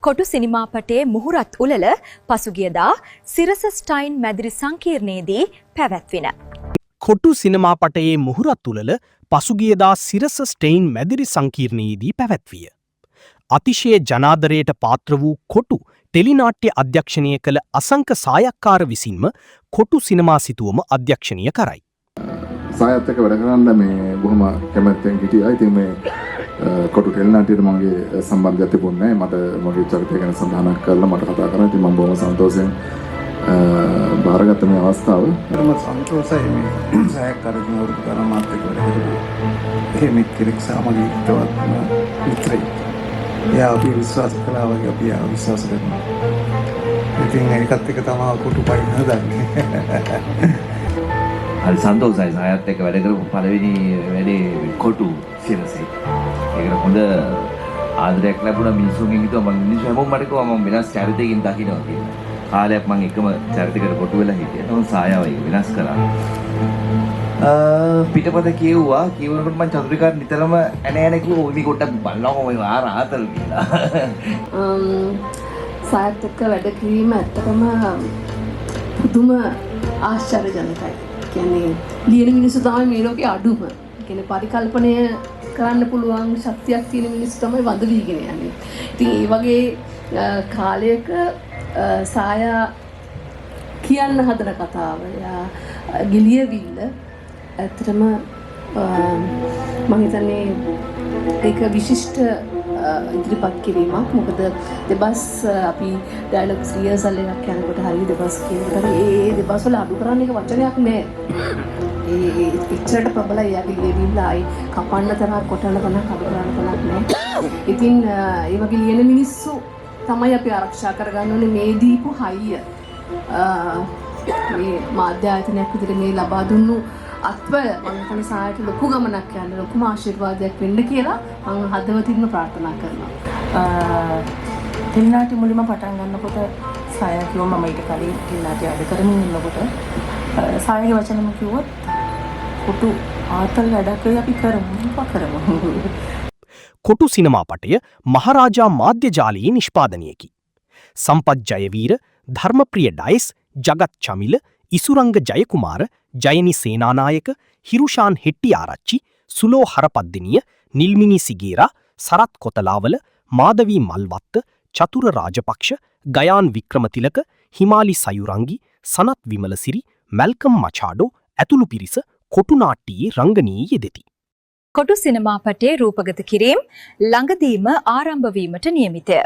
කොටු සිනිමාපටයේ මුහුරත් උළෙල පසුගියදා සිරස ස්ටයින් මැදිරි සංකීර්ණයේදී පැවැත්වින. කොටු සිනමාපටයේ මුහුරත් උළෙල පසුගියදා සිරස ස්ටයින් මැදිරි සංකීර්ණයේදී පැවැත්විය. අතිශය ජනාදරයට පාත්‍ර වූ කොටු ටෙලිනාට්‍ය අධ්‍යක්ෂණය කළ අසංක සායක්කාර විසින්ම කොටු සිනමා සිතුවම අධ්‍යක්ෂණය කරයි. සායත් එක්ක වැඩ කරන්න මේ බොහොම කැමැත්තෙන් හිටියා. ඉතින් මේ කොටු ටෙලිනාට්‍යයට මගේ සම්බන්ධයක් තිබුණේ නැහැ. මට මගේ චරිතය ගැන සඳහනක් කරලා මට කතා කරා. ඉතින් මම බොහොම සන්තෝෂයෙන් බාරගත්ත මේ අවස්ථාව. මම සන්තෝෂයි මේ සායක්කාරතුම වරුත් කරන මාත් එක්ක වැඩ කරලා. ඒ මිත්‍රෙක් සමගී හිතවත්ම මිත්‍රෙක්. එයා අපි විශ්වාස කළා වගේ අපි එයාව විශ්වාස කරනවා. ඉතින් ඒකත් එක තමයි කොටු පයින් හදන්නේ. හරි සන්තෝෂයි සායත් එක්ක වැඩ කරපු පළවෙනි වැඩේ කොටු සිරසේ. ඒකට හොඳ ආදරයක් ලැබුණා මිනිස්සුන්ගෙන්. හිතුවා මම මිනිස්සු හැමෝම මට කිව්වා මම වෙනස් චරිතයකින් දකින්නවා කියලා. කාලයක් මම එකම චරිතයකට කොටු වෙලා හිටියා. නමුත් සායාව ඒක වෙනස් කරා. පිටපත කියුවා කියනකොට මම චතුරිකාට නිතරම ඇන කිව්වා මේ කොට බලනවා ඔය ආතල් කියලා. සායත් එක්ක වැඩ කිරීම ඇත්තටම පුදුම ආශ්චර්යජනකයි. කියන්නේ ලියන මිනිස්සු තමයි මේ ලෝකේ අඩුම. කියන්නේ පරිකල්පනය කරන්න පුළුවන් ශක්තියක් තියෙන මිනිස්සු තමයි වඳ වීගෙන යන්නේ. ඉතින් ඒ වගේ කාලයක සායා කියන්න හදන කතාව ගිලියවිල්ල ඇත්තටම මම හිතන්නේ ඒක විශිෂ්ට ඉදිරිපත් කිරීමක්. මොකද දෙබස් අපි ඩයලොග්ස් රිහර්සල් එකක් යනකොට හරිය දෙබස් කියනකොට ඒ දෙබස් වල අඩු කරන්න එක වචනයක් නෑ. ඒ එච්චරට ප්‍රබලයි යාගේ ලියවිල්ලයි කපන්න තරම් කොටන තනක් අඩු කරන්න තනක් නෑ. ඉතින් ඒ වගේ ලියන මිනිස්සු තමයි අපි ආරක්ෂා කරගන්න ඕනේ මේ දීපු හයිය. මේ මාධ්‍ය ආයතනයක් විදිහට මේ ලබා දුන්නු අත්වල මම හිතන්නේ සායට ලොකු ගමනක් යන්න ලොකුම ආශිර්වාදයක් වෙන්න කියලා මම හදවතින්ම ප්‍රාර්ථනා කරනවා. ටෙලිනාට්‍ය මුලින්ම පටන් ගන්නකොට සාය කිව්වා මම ඊට කලින් ටෙලිනාට්‍ය වැඩ කරමින් ඉන්නකොට සායගේ වචනෙම කිව්වොත් කොටු ආතල් වැඩක් අපි කරමු. කොටු සිනමාපටය මහරාජා මාධ්‍ය ජාලයේ නිෂ්පාදනයකි. සම්පත් ජයවීර, ධර්මප්‍රිය ඩයස්, ජගත් චමිල, ඉසුරංග ජයකුමාර, ජයනි සේනානායක, හිරුෂාන් හෙට්ටිආරච්චි, සුලෝ හරපද්දිනිය, නිල්මිනි සිගේරා, සරත් කොතලාවල, මාධවී මල්වත්ත, චතුර රාජපක්ෂ, ගයාන් වික්‍රමතිලක, හිමාලි සයුරංගි, සනත් විමලසිරි, මැල්කම් මචාඩෝ ඇතුළු පිරිස කොටු නාට්‍යයේ රංගනී යෙදෙති. කොටු සිනමාපටයේ රූපගත කිරීම ළඟදීම ආරම්භ වීමට නියමිතය.